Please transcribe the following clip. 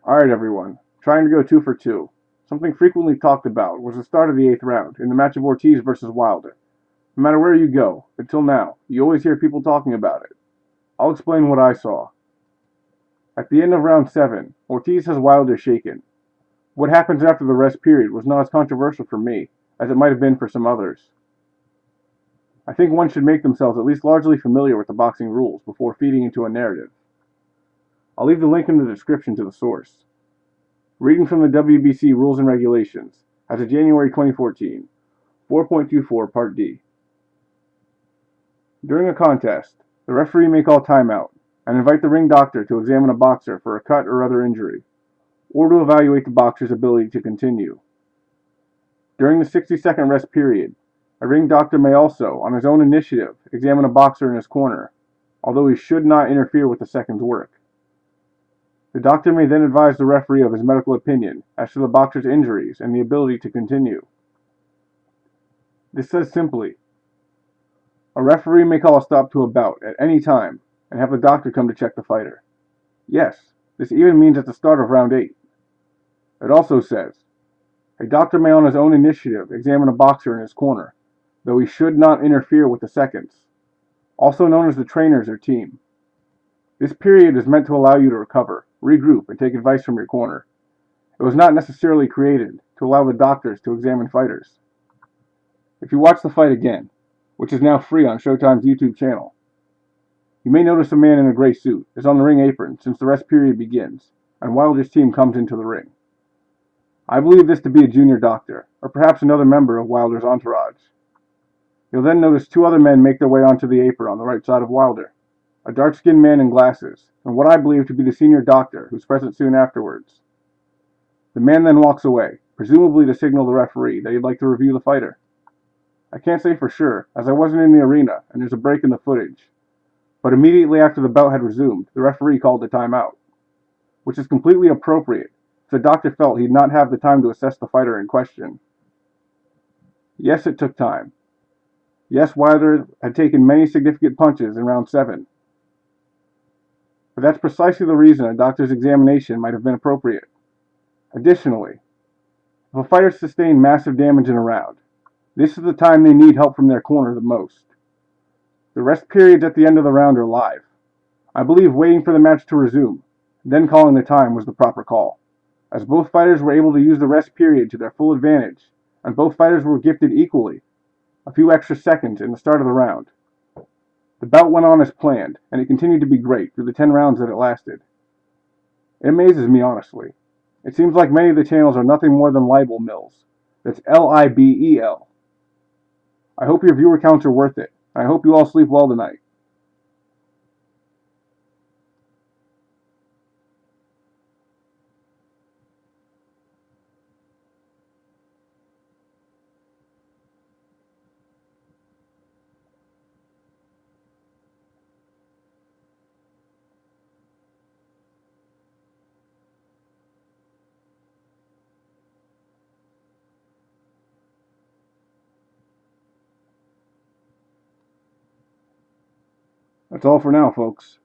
Alright everyone, trying to go 2 for 2. Something frequently talked about was the start of the 8th round in the match of Ortiz versus Wilder. No matter where you go, until now, you always hear people talking about it. I'll explain what I saw. At the end of round 7, Ortiz has Wilder shaken. What happens after the rest period was not as controversial for me as it might have been for some others. I think one should make themselves at least largely familiar with the boxing rules before feeding into a narrative. I'll leave the link in the description to the source. Reading from the WBC Rules and Regulations, as of January 2014, 4.24 Part D. During a contest, the referee may call timeout and invite the ring doctor to examine a boxer for a cut or other injury, or to evaluate the boxer's ability to continue. During the 60-second rest period, a ring doctor may also, on his own initiative, examine a boxer in his corner, although he should not interfere with the second's work. The doctor may then advise the referee of his medical opinion as to the boxer's injuries and the ability to continue. This says simply, a referee may call a stop to a bout at any time and have the doctor come to check the fighter. Yes, this even means at the start of round 8. It also says, a doctor may on his own initiative examine a boxer in his corner, though he should not interfere with the seconds, also known as the trainers or team. This period is meant to allow you to recover, regroup, and take advice from your corner. It was not necessarily created to allow the doctors to examine fighters. If you watch the fight again, which is now free on Showtime's YouTube channel, you may notice a man in a gray suit is on the ring apron since the rest period begins, and Wilder's team comes into the ring. I believe this to be a junior doctor, or perhaps another member of Wilder's entourage. You'll then notice 2 other men make their way onto the apron on the right side of Wilder. A dark-skinned man in glasses, and what I believe to be the senior doctor, who's present soon afterwards. The man then walks away, presumably to signal the referee that he'd like to review the fighter. I can't say for sure, as I wasn't in the arena and there's a break in the footage, but immediately after the bout had resumed, the referee called a timeout, which is completely appropriate, if the doctor felt he'd not have the time to assess the fighter in question. Yes, it took time. Yes, Wilder had taken many significant punches in round 7. But that's precisely the reason a doctor's examination might have been appropriate. Additionally, if a fighter sustained massive damage in a round, this is the time they need help from their corner the most. The rest periods at the end of the round are live. I believe waiting for the match to resume, then calling the time was the proper call, as both fighters were able to use the rest period to their full advantage, and both fighters were gifted equally a few extra seconds in the start of the round. The bout went on as planned, and it continued to be great through the 10 rounds that it lasted. It amazes me, honestly. It seems like many of the channels are nothing more than libel mills. That's Libel. I hope your viewer counts are worth it, and I hope you all sleep well tonight. That's all for now, folks.